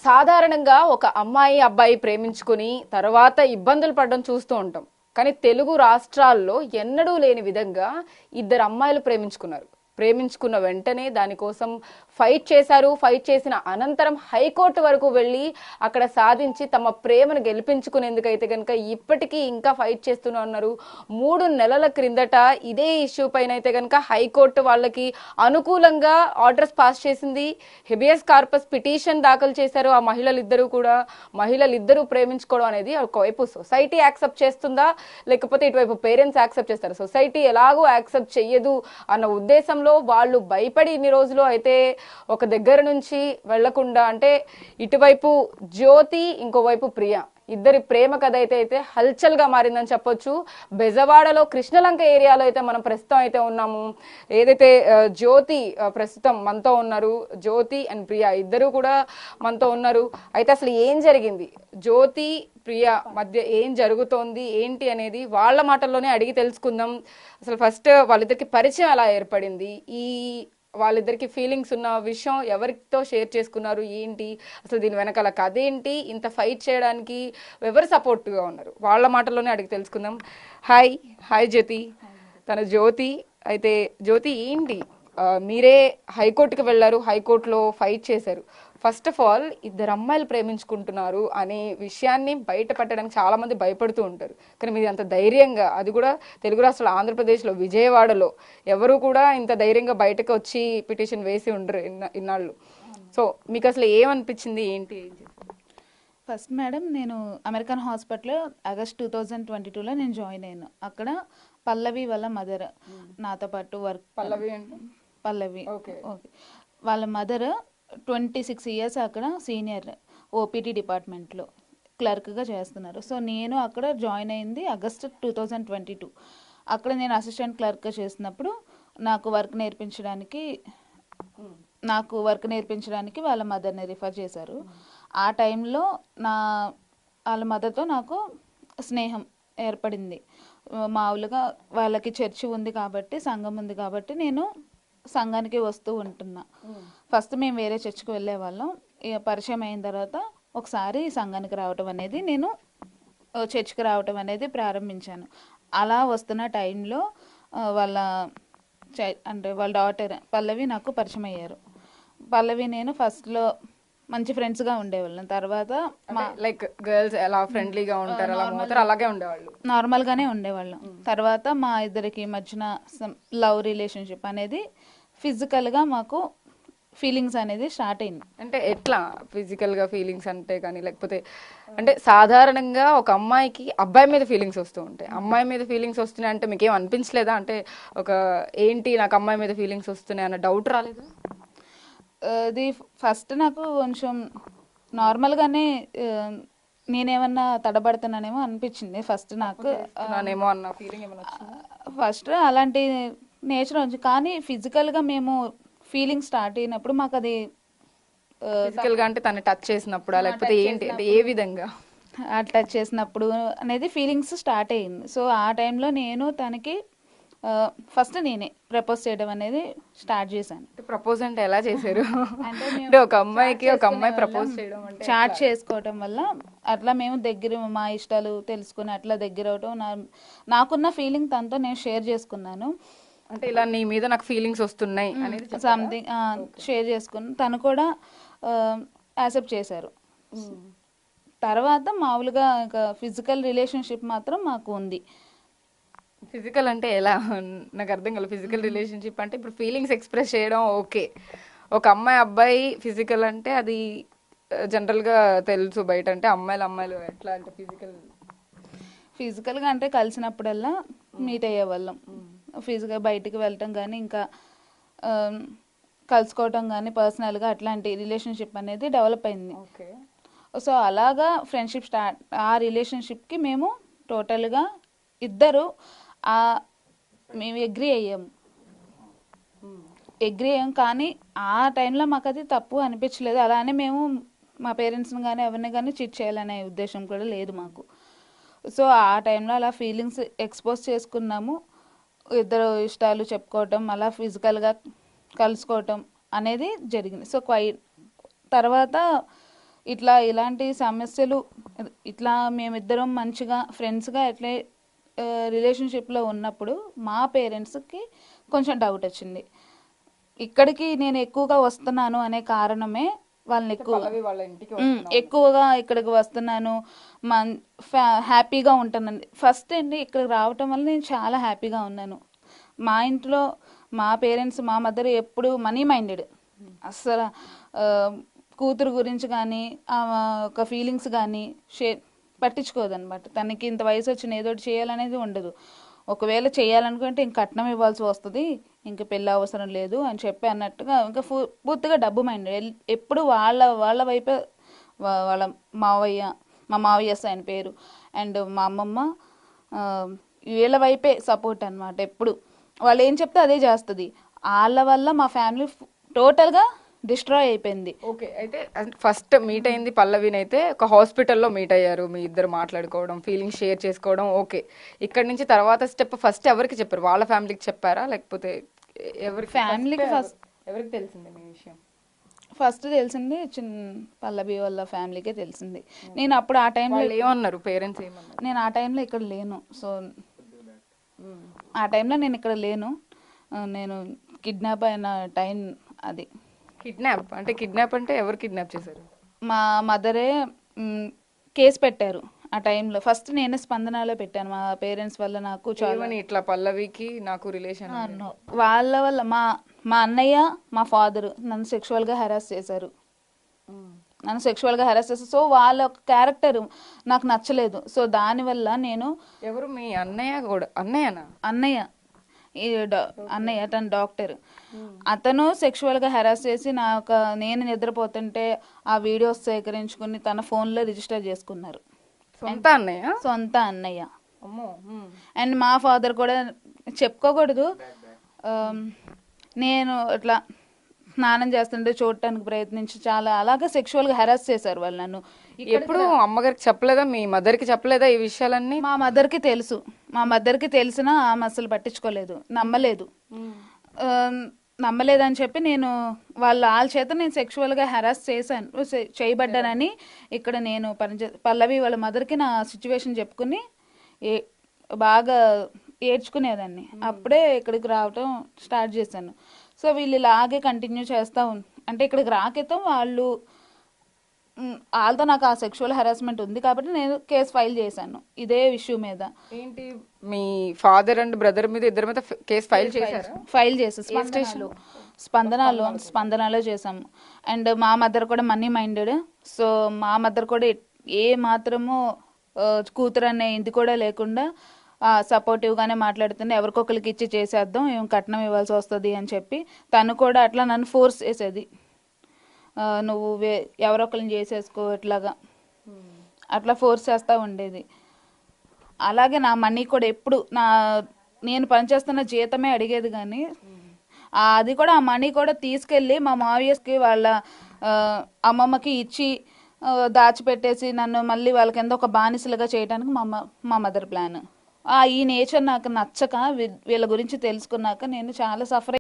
సాధారణంగా ఒక అమ్మాయి అబ్బాయి ప్రేమించుకుని తర్వాత ఇబ్బందులు పడడం చూస్తూ ఉంటాం. కానీ తెలుగు రాష్ట్రాల్లో ఎన్నడూ లేని విధంగా ఇద్దరు అమ్మాయిలు ప్రేమించుకున్న వెంటనే దానికోసం ఫైట్ చేశారు. ఫైట్ చేసిన అనంతరం హైకోర్టు వరకు వెళ్ళి అక్కడ సాధించి తమ ప్రేమను గెలిపించుకునేందుకైతే కనుక ఇప్పటికీ ఇంకా ఫైట్ చేస్తూనే ఉన్నారు. 3 నెలల క్రిందట ఇదే ఇష్యూ పైన అయితే కనుక హైకోర్టు వాళ్ళకి అనుకూలంగా ఆర్డర్స్ పాస్ చేసింది. హెబియస్ కార్పస్ పిటిషన్ దాఖలు చేశారు ఆ మహిళలిద్దరూ ప్రేమించుకోవడం అనేది ఒకవైపు సొసైటీ యాక్సెప్ట్ చేస్తుందా, లేకపోతే ఇటువైపు పేరెంట్స్ యాక్సెప్ట్ చేస్తారు. సొసైటీ ఎలాగో యాక్సెప్ట్ చెయ్యదు అన్న ఉద్దేశంలో వాళ్ళు భయపడి ఇన్ని రోజులు అయితే ఒక దగ్గర నుంచి వెళ్లకుండా, అంటే ఇటువైపు జ్యోతి ఇంకోవైపు ప్రియ ఇద్దరి ప్రేమ కథ అయితే హల్చల్ గా మారిందని చెప్పొచ్చు. బెజవాడలో కృష్ణలంక ఏరియాలో అయితే మనం ప్రస్తుతం అయితే ఉన్నాము. ఏదైతే జ్యోతి ప్రస్తుతం మనతో ఉన్నారు, జ్యోతి అండ్ ప్రియ ఇద్దరు కూడా మనతో ఉన్నారు. అయితే అసలు ఏం జరిగింది, జ్యోతి ప్రియ మధ్య ఏం జరుగుతోంది ఏంటి అనేది వాళ్ళ మాటల్లోనే అడిగి తెలుసుకుందాం. అసలు ఫస్ట్ వాళ్ళిద్దరికి పరిచయం ఎలా ఏర్పడింది, ఈ వాళ్ళిద్దరికి ఫీలింగ్స్ ఉన్న విషయం ఎవరితో షేర్ చేసుకున్నారు ఏంటి, అసలు దీని వెనకాల కథ ఏంటి, ఇంత ఫైట్ చేయడానికి ఎవరు సపోర్ట్గా ఉన్నారు, వాళ్ళ మాటల్లోనే అడిగి తెలుసుకుందాం. హాయ్ జ్యోతి. తన జ్యోతి. అయితే జ్యోతి ఏంటి, మీరే హైకోర్టుకి వెళ్ళారు, హైకోర్టులో ఫైట్ చేశారు. ఫస్ట్ ఆఫ్ ఆల్ ఇద్దరు అమ్మాయిలు ప్రేమించుకుంటున్నారు అనే విషయాన్ని బయట పెట్టడానికి చాలా మంది భయపడుతూ ఉంటారు. కానీ మీరు అంత ధైర్యంగా, అది కూడా తెలుగు రాష్ట్రాలు ఆంధ్రప్రదేశ్లో విజయవాడలో ఎవరు కూడా ఇంత ధైర్యంగా బయటకు వచ్చి పిటిషన్ వేసి ఉండరు ఇన్నాళ్ళు. సో మీకు అసలు ఏమనిపించింది ఏంటి? ఫస్ట్ మేడం, నేను అమెరికన్ హాస్పిటల్ ఆగస్ట్ 2022లో నేను జాయిన్ అయ్యాను. అక్కడ పల్లవి వాళ్ళ మదర్ నాతో పాటు వర్క్. పల్లవి ఓకే. వాళ్ళ మదర్ 26 ఇయర్స్ అక్కడ సీనియర్ ఓపీటీ డిపార్ట్మెంట్లో క్లర్క్గా చేస్తున్నారు. సో నేను అక్కడ జాయిన్ అయింది ఆగస్ట్ 2022. అక్కడ నేను అసిస్టెంట్ క్లర్క్గా చేసినప్పుడు నాకు వర్క్ నేర్పించడానికి వాళ్ళ మదర్ని రిఫర్ చేశారు. ఆ టైంలో వాళ్ళ మదర్తో నాకు స్నేహం ఏర్పడింది. మామూలుగా వాళ్ళకి చర్చి ఉంది కాబట్టి, సంఘం ఉంది కాబట్టి నేను సంఘానికి వస్తూ ఉంటున్నా. ఫస్ట్ మేము వేరే చర్చికి వెళ్ళే వాళ్ళం. పరిచయం అయిన తర్వాత ఒకసారి సంఘానికి రావటం అనేది, నేను చర్చికి రావటం అనేది ప్రారంభించాను. అలా వస్తున్న టైంలో వాళ్ళ డాటర్ పల్లవి నాకు పరిచయం అయ్యారు. పల్లవి నేను ఫస్ట్లో మంచి ఫ్రెండ్స్గా ఉండేవాళ్ళం. తర్వాత లైక్ గర్ల్స్ ఎలా ఫ్రెండ్లీగా ఉంటారు అలాగే ఉండేవాళ్ళు, నార్మల్గానే ఉండేవాళ్ళం. తర్వాత మా ఇద్దరికి మధ్యన లవ్ రిలేషన్షిప్ అనేది ఫిజికల్గా మాకు ఫీలింగ్స్ అనేది స్టార్ట్ అయింది. అంటే ఎట్లా ఫిజికల్గా ఫీలింగ్స్ అంటే కానీ, లేకపోతే అంటే సాధారణంగా ఒక అమ్మాయికి అబ్బాయి మీద ఫీలింగ్స్ వస్తూ ఉంటాయి, అమ్మాయి మీద ఫీలింగ్స్ వస్తున్నాయి అంటే మీకు ఏం అనిపించలేదా? అంటే ఏంటి నాకు అమ్మాయి మీద ఫీలింగ్స్ వస్తున్నాయి అన్న డౌట్ రాలేదా? అది ఫస్ట్ నాకు కొంచెం నార్మల్గానే నేనేమన్నా తడబడుతున్నానేమో అనిపించింది ఫస్ట్ నాకు. ఫస్ట్ అలాంటి నేచర్ ఉంది. కానీ ఫిజికల్గా మేము ఫీలింగ్ స్టార్ట్ అయినప్పుడు మాకు అది ఫిజికల్గా అంటే తను టచ్ చేసినప్పుడు, లేకపోతే ఏంటి అంటే ఏ విధంగా టచ్ చేసినప్పుడు అనేది ఫీలింగ్స్ స్టార్ట్ అయ్యింది. సో ఆ టైంలో నేను తనకి ఫస్ట్ నేనే ప్రపోజ్ చేయడం అనేది స్టార్ట్ చేశాను. ప్రపోజ్ అంటే ఎలా చేశారు? అంటే ఒక అమ్మాయి ప్రపోజ్ చేయడం అంటే చాట్ చేసుకోవటం వల్ల అట్లా మేము దగ్గర మా ఇష్టాలు తెలుసుకుని అట్లా దగ్గర అవటం, నాకున్న ఫీలింగ్ తనతో నేను షేర్ చేసుకున్నాను. అంటే ఇలా నీ మీద నాకు ఫీలింగ్స్ వస్తున్నాయి అనేది సంథింగ్ షేర్ చేసుకుని తను కూడా యాక్సెప్ట్ చేశారు. తర్వాత మామూలుగా ఇంకా ఫిజికల్ రిలేషన్షిప్ మాత్రం మాకు ఉంది. ఫిజికల్ అంటే ఎలా, నాకు అర్థం కాదు. ఫిజికల్ రిలేషన్షిప్ అంటే ఇప్పుడు ఫీలింగ్స్ ఎక్స్ప్రెస్ చేయడం ఓకే, ఒక అమ్మాయి అబ్బాయి ఫిజికల్ అంటే అది జనరల్గా తెలుసు బయట. అంటే అమ్మాయిలు ఎట్లా అంటే ఫిజికల్గా అంటే కలిసినప్పుడల్లా మీట్ అయ్యే వాళ్ళం. ఫిజికల్ బయటికి వెళ్ళటం కానీ ఇంకా కలుసుకోవటం కానీ పర్సనల్గా అట్లాంటి రిలేషన్షిప్ అనేది డెవలప్ అయింది. సో అలాగా ఫ్రెండ్షిప్ స్టార్ట్. ఆ రిలేషన్షిప్కి మేము టోటల్గా ఇద్దరు మేము అగ్రీ అయ్యాం. కానీ ఆ టైంలో మాకు అది తప్పు అనిపించలేదు. అలానే మేము మా పేరెంట్స్ని కానీ ఎవరిని కానీ చీట్ చేయాలనే ఉద్దేశం కూడా లేదు మాకు. సో ఆ టైంలో అలా ఫీలింగ్స్ ఎక్స్పోజ్ చేసుకున్నాము. ఇద్దరు ఇష్టాలు చెప్పుకోవటం, అలా ఫిజికల్గా కలుసుకోవటం అనేది జరిగింది. సో తర్వాత ఇలాంటి సమస్యలు ఇట్లా మేమిద్దరం మంచిగా ఫ్రెండ్స్గా ఎట్లే రిలేషన్షిప్లో ఉన్నప్పుడు మా పేరెంట్స్కి కొంచెం డౌట్ వచ్చింది. ఇక్కడికి నేను ఎక్కువగా వస్తున్నాను అనే కారణమే వాళ్ళని వాళ్ళ ఇంటికి ఎక్కువగా ఇక్కడికి వస్తున్నాను, హ్యాపీగా ఉంటానండి. ఫస్ట్ అండి ఇక్కడికి రావటం వల్ల నేను చాలా హ్యాపీగా ఉన్నాను. మా ఇంట్లో మా పేరెంట్స్ మా మదర్ ఎప్పుడు మనీ మైండెడ్, అస్సలు కూతురు గురించి కానీ ఒక ఫీలింగ్స్ కానీ పట్టించుకోదన్నమాట. తనకి ఇంత వయసు వచ్చిన ఏదో ఒకటి చేయాలనేది ఉండదు. ఒకవేళ చేయాలనుకుంటే ఇంక కట్నం ఇవ్వాల్సి వస్తుంది, ఇంక పెళ్ళి అవసరం లేదు అని చెప్పి అన్నట్టుగా ఇంకా పూర్తిగా డబ్బు మైండెడ్. ఎప్పుడు వాళ్ళ వైపే వాళ్ళ మావయ్య, మా మావయ్య ఆయన పేరు, అండ్ మా అమ్మమ్మ వీళ్ళ వైపే సపోర్ట్ అనమాట. ఎప్పుడు వాళ్ళు ఏం చెప్తే అదే చేస్తుంది. వాళ్ళ వల్ల మా ఫ్యామిలీ టోటల్గా డిస్ట్రాయ్ అయిపోయింది. ఓకే, అయితే ఫస్ట్ మీట్ అయింది పల్లవిని అయితే ఒక హాస్పిటల్లో మీట్ అయ్యారు, మీ ఇద్దరు మాట్లాడుకోవడం, ఫీలింగ్స్ షేర్ చేసుకోవడం. ఓకే, ఇక్కడ నుంచి తర్వాత స్టెప్ ఫస్ట్ ఎవరికి చెప్పారు? వాళ్ళ ఫ్యామిలీకి చెప్పారా లేకపోతే ఫ్యామిలీకి ఎవరికి తెలిసింది మీ విషయం? ఫస్ట్ తెలిసింది పల్లవి వాళ్ళ ఫ్యామిలీకే తెలిసింది. నేను అప్పుడు ఆ టైంలో ఏమన్నారు పేరెంట్స్ ఏమన్నారు? నేను ఆ టైంలో ఇక్కడ లేను. సో ఆ టైంలో నేను ఇక్కడ లేను, నేను కిడ్నాప్ అయిన టైం అది. కిడ్నాప్ అంటే ఎవరు కిడ్నాప్ చేశారు? మా మదరే కేసు పెట్టారు ఆ టైంలో. ఫస్ట్ నేనే స్పందనలో పెట్టాను. మా పేరెంట్స్ వల్ల నాకు చాలా ఇట్లా పల్లవికి నాకు రిలేషన్ వాళ్ళ వల్ల మా అన్నయ్య మా ఫాదర్ నన్ను సెక్షువల్గా హెరాస్ చేశారు. సో వాళ్ళ క్యారెక్టర్ నాకు నచ్చలేదు. సో దానివల్ల నేను ఎవరు మీ అన్నయ్య కూడా అన్నయ్య తన డాక్టర్, అతను సెక్షువల్గా హెరాస్ చేసి నేను నిద్రపోతుంటే ఆ వీడియోస్ సేకరించుకుని తన ఫోన్లో రిజిస్టర్ చేసుకున్నారు. సొంత అన్నయ్య. అండ్ మా ఫాదర్ కూడా చెప్పుకోకూడదు, నేను ఇట్లా స్నానం చేస్తుంటే చూడటానికి ప్రయత్నించి చాలా అలాగే సెక్షువల్గా హెరాస్ చేశారు వాళ్ళు నన్ను. ఎప్పుడు అమ్మగారికి చెప్పలేదా, మీ మదర్కి చెప్పలేదా ఈ విషయాలన్నీ? మా మదర్కి తెలుసు. మా మదర్కి తెలిసినా ఆమె అసలు పట్టించుకోలేదు, నమ్మలేదని చెప్పి నేను వాళ్ళ చేత నేను సెక్షువల్గా హెరాస్ చేయబడ్డానని ఇక్కడ నేను పల్లవి వాళ్ళ మదర్కి నా సిచ్యువేషన్ చెప్పుకుని బాగా ఏడ్చుకునేదాన్ని. అప్పుడే ఇక్కడికి రావటం స్టార్ట్ చేశాను. సో వీళ్ళు ఇలాగే కంటిన్యూ చేస్తూ అంటే ఇక్కడికి రాకేతం వాళ్ళతో నాకు ఆ సెక్షువల్ హెరాస్మెంట్ ఉంది కాబట్టి నేను కేసు ఫైల్ చేశాను ఇదే ఇష్యూ మీద. ఏంటి మీ ఫాదర్ అండ్ బ్రదర్ మీద ఇద్దరి మీద కేసు ఫైల్ చేసాం స్పందనలో చేసాము. అండ్ మా మదర్ కూడా మనీ మైండెడ్. సో మా మదర్ కూడా ఏ మాత్రము కూతురు అనే ఇది కూడా లేకుండా సపోర్టివ్గానే మాట్లాడుతుంది. ఎవరికొకరికి ఇచ్చి చేసేద్దాం, ఏం కట్నం ఇవ్వాల్సి వస్తుంది అని చెప్పి తను కూడా అట్లా నన్ను ఫోర్స్ చేసేది. నువ్వు ఎవరొకరిని చేసేసుకో ఇట్లాగా అట్లా ఫోర్స్ చేస్తూ ఉండేది. అలాగే నా మనీ కూడా ఎప్పుడు నేను పనిచేస్తున్న జీతమే అడిగేది, కానీ అది కూడా ఆ మనీ కూడా తీసుకెళ్ళి మా మావయ్యకి వాళ్ళ అమ్మమ్మకి ఇచ్చి దాచిపెట్టేసి నన్ను మళ్ళీ వాళ్ళకి ఎంతో ఒక బానిసలుగా చేయడానికి మా మదర్ ప్లాన్. ఈ నేచర్ నాకు నచ్చక వీళ్ళ గురించి తెలుసుకున్నాక నేను చాలా సఫర్